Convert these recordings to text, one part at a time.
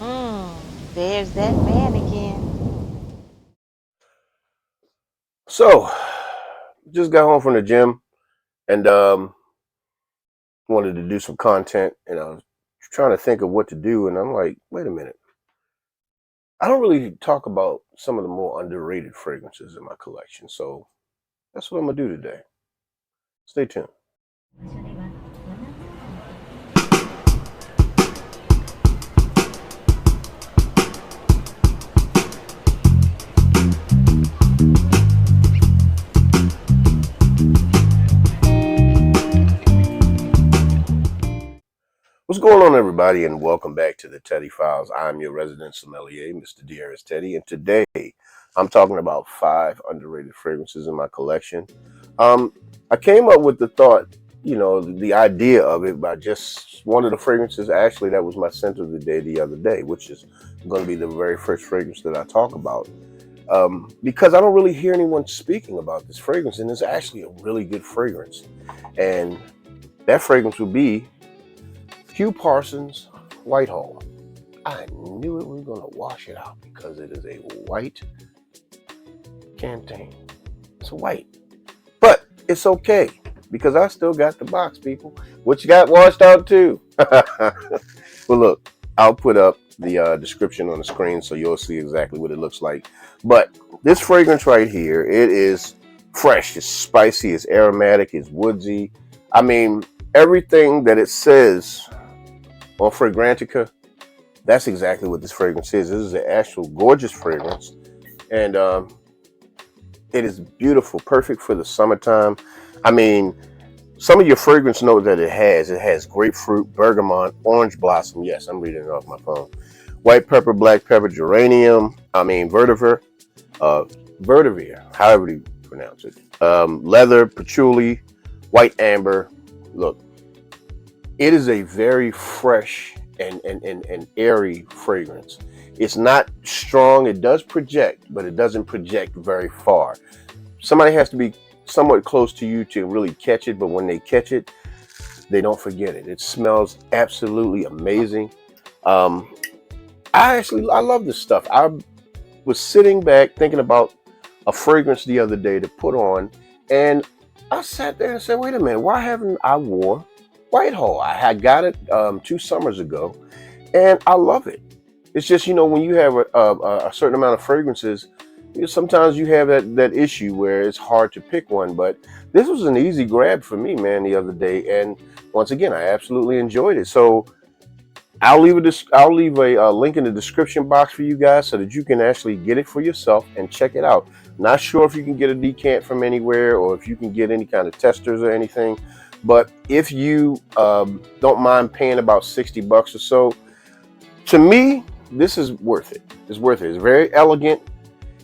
There's that man again. So, just got home from the gym and wanted to do some content, and I was trying to think of what to do, and I'm like, wait a minute. I don't really talk about some of the more underrated fragrances in my collection, so that's what I'm gonna do today. Stay tuned. What's going on, everybody, and welcome back to the Teddy Files. I'm your resident sommelier, Mr. Dearest Teddy, and today I'm talking about 5 underrated fragrances in my collection. I came up with the thought, the idea of it by just one of the fragrances, actually, that was my scent of the day the other day, which is going to be the very first fragrance that I talk about. Because I don't really hear anyone speaking about this fragrance, and it's actually a really good fragrance. And that fragrance would be Hugh Parsons Whitehall. I knew it was going to wash it out because it is a white canteen. It's white. But it's okay because I still got the box, people, which got washed out too. Well, look, I'll put up the description on the screen so you'll see exactly what it looks like. But this fragrance right here, it is fresh, it's spicy, it's aromatic, it's woodsy. I mean, everything that it says on Fragrantica, that's exactly what this fragrance is. This is an actual gorgeous fragrance, and it is beautiful, perfect for the summertime. I mean, some of your fragrance notes that it has grapefruit, bergamot, orange blossom. Yes, I'm reading it off my phone. White pepper, black pepper, geranium. Vetiver, however you pronounce it. Leather, patchouli, white amber. Look, it is a very fresh and airy fragrance. It's not strong. It does project, but it doesn't project very far. Somebody has to be somewhat close to you to really catch it, but when they catch it, they don't forget it. It smells absolutely amazing. I love this stuff. I was sitting back thinking about a fragrance the other day to put on, and I sat there and said, wait a minute, why haven't I wore Whitehall? I had got it 2 summers ago, and I love it. It's just, when you have a certain amount of fragrances, sometimes you have that issue where it's hard to pick one. But this was an easy grab for me, man, the other day, and once again, I absolutely enjoyed it. So I'll leave a link in the description box for you guys so that you can actually get it for yourself and check it out. Not sure if you can get a decant from anywhere or if you can get any kind of testers or anything. But if you don't mind paying about $60 or so, to me, this is worth it. It's worth it. It's very elegant.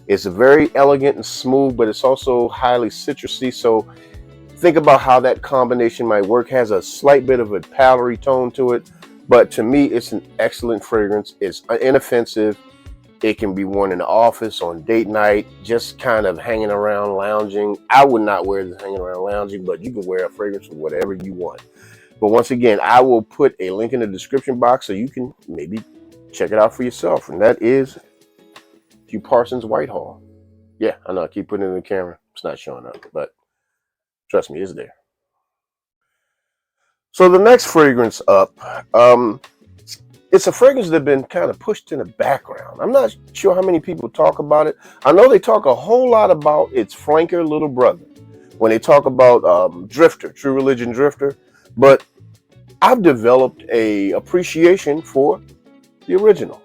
It's very elegant and smooth, but it's also highly citrusy. So think about how that combination might work. Has a slight bit of a powdery tone to it, but to me, it's an excellent fragrance. It's inoffensive. It can be worn in the office, on date night, just kind of hanging around, lounging. I would not wear this hanging around, lounging, but you can wear a fragrance with whatever you want. But once again, I will put a link in the description box so you can maybe check it out for yourself. And that is Hugh Parsons Whitehall. Yeah, I know I keep putting it in the camera. It's not showing up, but trust me, it's there. So the next fragrance up, it's a fragrance that's been kind of pushed in the background. I'm not sure how many people talk about it. I know they talk a whole lot about its flanker little brother when they talk about Drifter, True Religion Drifter, but I've developed a appreciation for the original,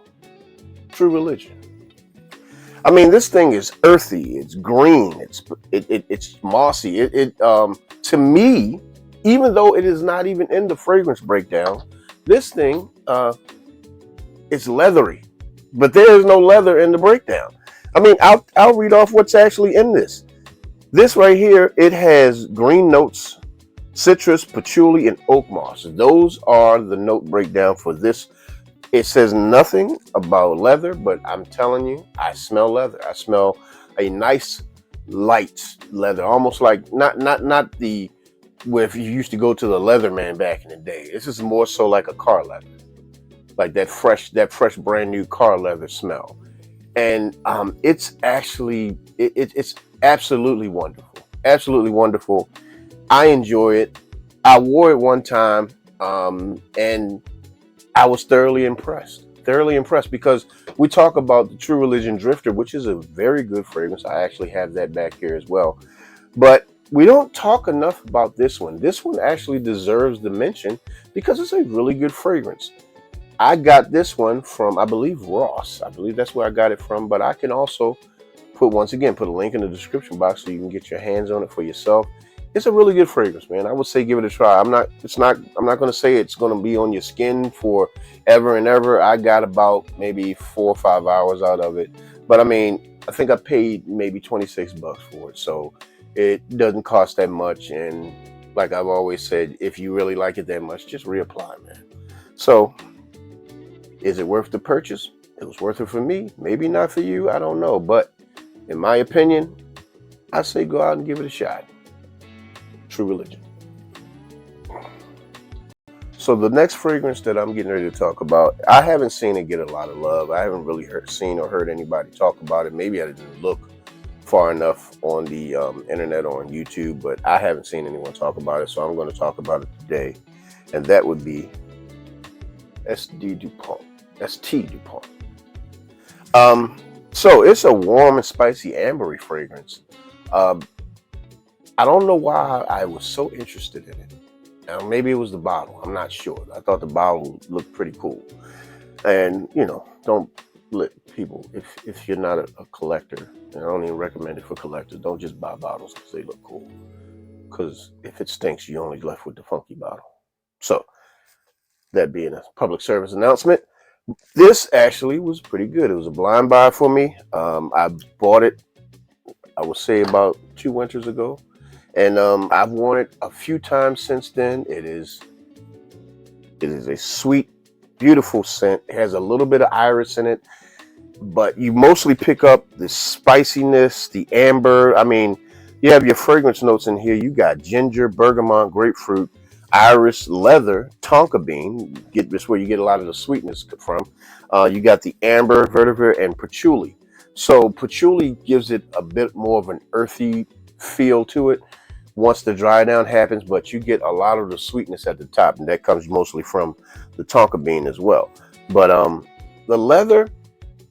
True Religion. I mean, this thing is earthy, it's green, it's mossy. To me, even though it is not even in the fragrance breakdown, this thing is leathery, but there is no leather in the breakdown. I mean, I'll read off what's actually in this. This right here, it has green notes, citrus, patchouli, and oak moss. Those are the note breakdown for this. It says nothing about leather, but I'm telling you, I smell leather. I smell a nice light leather, almost like not the where if you used to go to the leather man back in the day. This is more so like a car leather. like that fresh brand new car leather smell. And it's actually it's absolutely wonderful, absolutely wonderful. I enjoy it. I wore it one time, and I was thoroughly impressed, because we talk about the True Religion Drifter, which is a very good fragrance. I actually have that back here as well, but we don't talk enough about this one. This one actually deserves the mention because it's a really good fragrance. I got this one from, I believe, Ross. I believe that's where I got it from, but I can also once again, put a link in the description box so you can get your hands on it for yourself. It's a really good fragrance, man. I would say give it a try. I'm not going to say it's going to be on your skin for ever and ever. I got about maybe 4 or 5 hours out of it. But I mean, I think I paid maybe $26 for it. So it doesn't cost that much. And like I've always said, if you really like it that much, just reapply, man. So is it worth the purchase? It was worth it for me. Maybe not for you. I don't know. But in my opinion, I say go out and give it a shot. True Religion. So the next fragrance that I'm getting ready to talk about, I haven't seen it get a lot of love. I haven't really seen or heard anybody talk about it. Maybe I didn't look far enough on the internet or on YouTube, but I haven't seen anyone talk about it. So I'm going to talk about it today. And that would be S.T Dupont. S.T Dupont. So it's a warm and spicy ambery fragrance. I don't know why I was so interested in it. Now, maybe it was the bottle. I'm not sure. I thought the bottle looked pretty cool. And, don't let people, if you're not a collector, and I don't even recommend it for collectors, don't just buy bottles because they look cool. Because if it stinks, you're only left with the funky bottle. So, that being a public service announcement, this actually was pretty good. It was a blind buy for me. I bought it, I would say, about 2 winters ago. And I've worn it a few times since then. It is a sweet, beautiful scent. It has a little bit of iris in it, but you mostly pick up the spiciness, the amber. I mean, you have your fragrance notes in here. You got ginger, bergamot, grapefruit, iris, leather, tonka bean. This where you get a lot of the sweetness from. You got the amber, vetiver, and patchouli. So patchouli gives it a bit more of an earthy feel to it once the dry down happens, but you get a lot of the sweetness at the top, and that comes mostly from the tonka bean as well. But the leather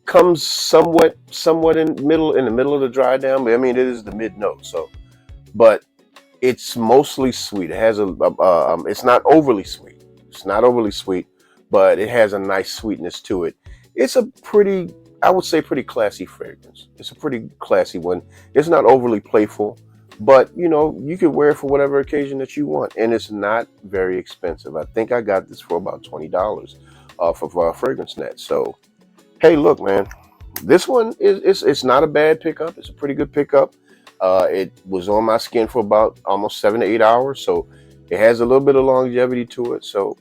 comes somewhat in the middle of the dry down. But I mean, it is the mid note. So, but it's mostly sweet. It has it's not overly sweet. It's not overly sweet, but it has a nice sweetness to it. It's a pretty, I would say, pretty classy fragrance. It's a pretty classy one. It's not overly playful, but you could wear it for whatever occasion that you want, and it's not very expensive. I think I got this for about $20 off of Fragrance Net. So, hey, look, man, this one it's not a bad pickup. It's a pretty good pickup. It was on my skin for about almost 7 to 8 hours, so it has a little bit of longevity to it. So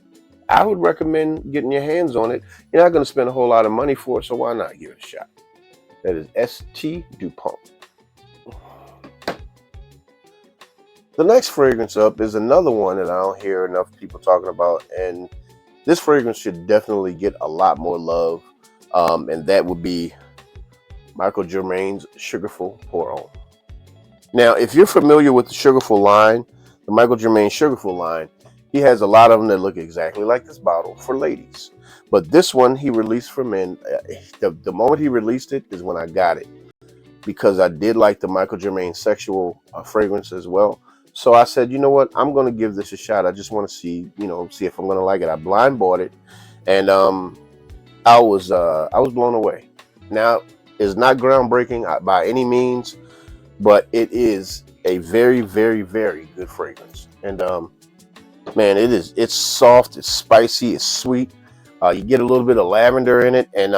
I would recommend getting your hands on it. You're not going to spend a whole lot of money for it, so why not give it a shot? That is S.T Dupont. The next fragrance up is another one that I don't hear enough people talking about, and this fragrance should definitely get a lot more love, and that would be Michael Germain's Sugarfull Pour On. Now, if you're familiar with the Sugarfull line, the Michael Germain Sugarfull line, he has a lot of them that look exactly like this bottle for ladies. But this one he released for men. The moment he released it is when I got it, because I did like the Michael Germain sexual fragrance as well. So I said, you know what, I'm going to give this a shot. I just want to see if I'm going to like it. I blind bought it, and I was blown away. Now, it's not groundbreaking by any means, but it is a very, very, very good fragrance. And man, it's soft, it's spicy, it's sweet. You get a little bit of lavender in it, and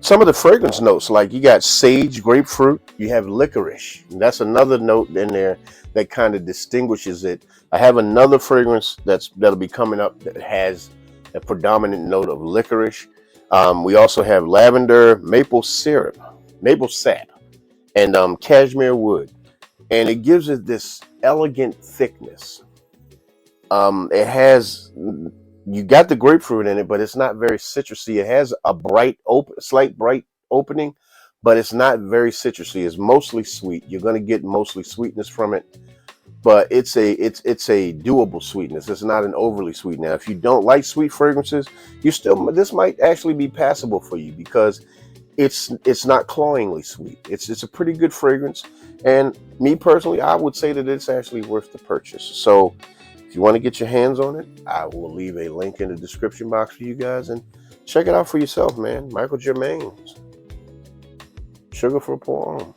some of the fragrance notes, like you got sage, grapefruit, you have licorice. And that's another note in there that kind of distinguishes it. I have another fragrance that'll be coming up that has a predominant note of licorice. We also have lavender, maple sap, and cashmere wood, and it gives it this elegant thickness. It has you got the grapefruit in it, but it's not very citrusy. It has a slight bright opening, but it's not very citrusy. It's mostly sweet. You're going to get mostly sweetness from it, but it's a doable sweetness. It's not an overly sweet. Now, if you don't like sweet fragrances, this might actually be passable for you because it's not cloyingly sweet. It's a pretty good fragrance, and me personally, I would say that it's actually worth the purchase. So if you want to get your hands on it, I will leave a link in the description box for you guys, and check it out for yourself, man. Michael Germain's Sugarfull Pour On.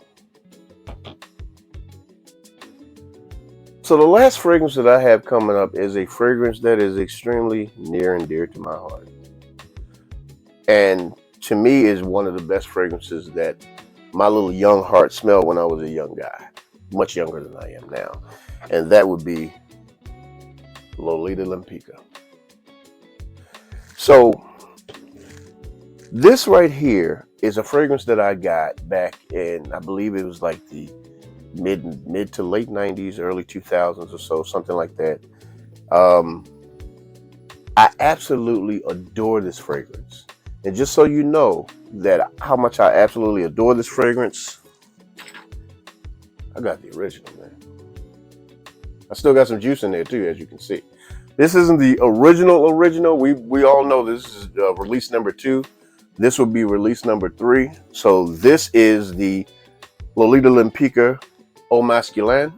So the last fragrance that I have coming up is a fragrance that is extremely near and dear to my heart, and to me is one of the best fragrances that my little young heart smelled when I was a young guy, much younger than I am now, and that would be Lolita Limpica. So this right here is a fragrance that I got back in, I believe it was like the mid to late 90s, early 2000s or so, something like that. I absolutely adore this fragrance. And just so you know that how much I absolutely adore this fragrance, I got the original, man. I still got some juice in there too, as you can see. This isn't the original. We all know this is release number 2. This will be release number 3. So this is the Lolita Limpica Eau Masculine,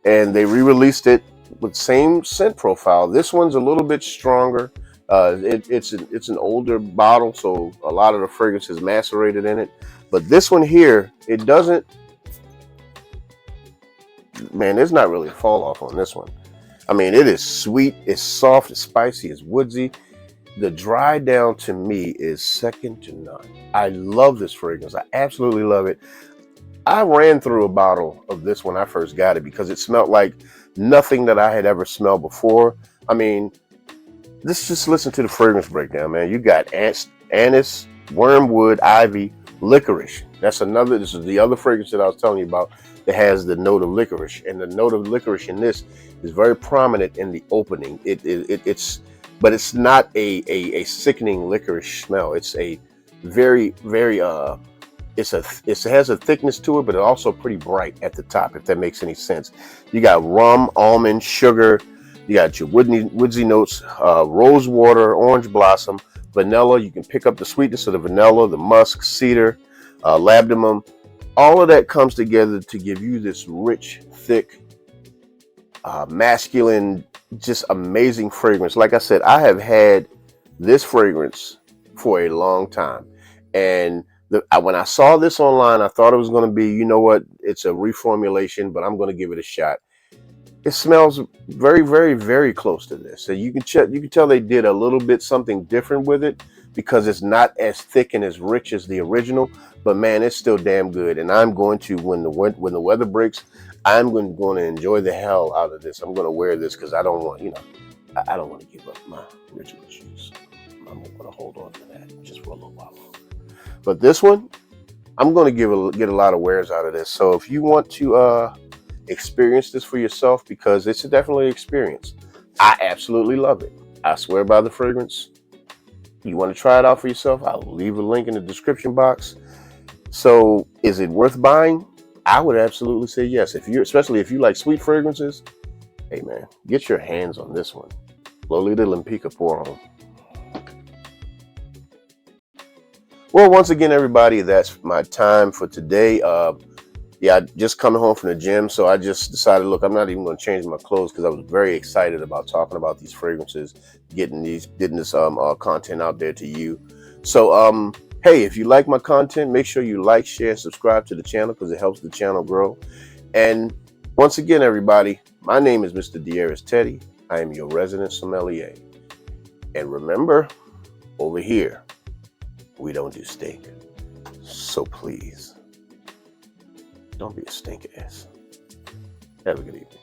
and they re-released it with same scent profile. This one's a little bit stronger. It's an older bottle, so a lot of the fragrance is macerated in it. But this one here, it doesn't. Man, there's not really a fall off on this one. I mean, it is sweet, it's soft, it's spicy, it's woodsy. The dry down to me is second to none. I love this fragrance. I absolutely love it. I ran through a bottle of this when I first got it because it smelled like nothing that I had ever smelled before. I mean, just listen to the fragrance breakdown, man. You got anise, wormwood, ivy, licorice. This is the other fragrance that I was telling you about that has the note of licorice. And the note of licorice in this is very prominent in the opening. But it's not a sickening licorice smell. It's a very, very it has a thickness to it, but it's also pretty bright at the top, if that makes any sense. You got rum, almond, sugar. You got your woodsy notes, rose water, orange blossom, vanilla. You can pick up the sweetness of the vanilla, the musk, cedar, labdanum. All of that comes together to give you this rich, thick, masculine, just amazing fragrance. Like I said, I have had this fragrance for a long time. And when I saw this online, I thought it was going to be, you know what, it's a reformulation, but I'm going to give it a shot. It smells very, very, very close to this. So you can tell they did a little bit something different with it because it's not as thick and as rich as the original. But man, it's still damn good. And I'm going to, when the weather breaks, I'm going to enjoy the hell out of this. I'm going to wear this because I don't want, I don't want to give up my original shoes. I'm going to hold on to that just for a little while longer. But this one, I'm going to get a lot of wears out of this. So if you want to experience this for yourself, because it's definitely an experience, I absolutely love it. I swear by the fragrance. You want to try it out for yourself? I'll leave a link in the description box. So is it worth buying? I would absolutely say yes. Especially if you like sweet fragrances, hey man, get your hands on this one. Lolita Limpica Pour On. Well, once again, everybody, that's my time for today. Yeah, just coming home from the gym, so I just decided, look, I'm not even going to change my clothes because I was very excited about talking about these fragrances, getting this content out there to you. So, hey, if you like my content, make sure you like, share, and subscribe to the channel because it helps the channel grow. And once again, everybody, my name is Mr. Dierris Teddy. I am your resident sommelier. And remember, over here, we don't do stink. So please, don't be a stink ass. Have a good evening.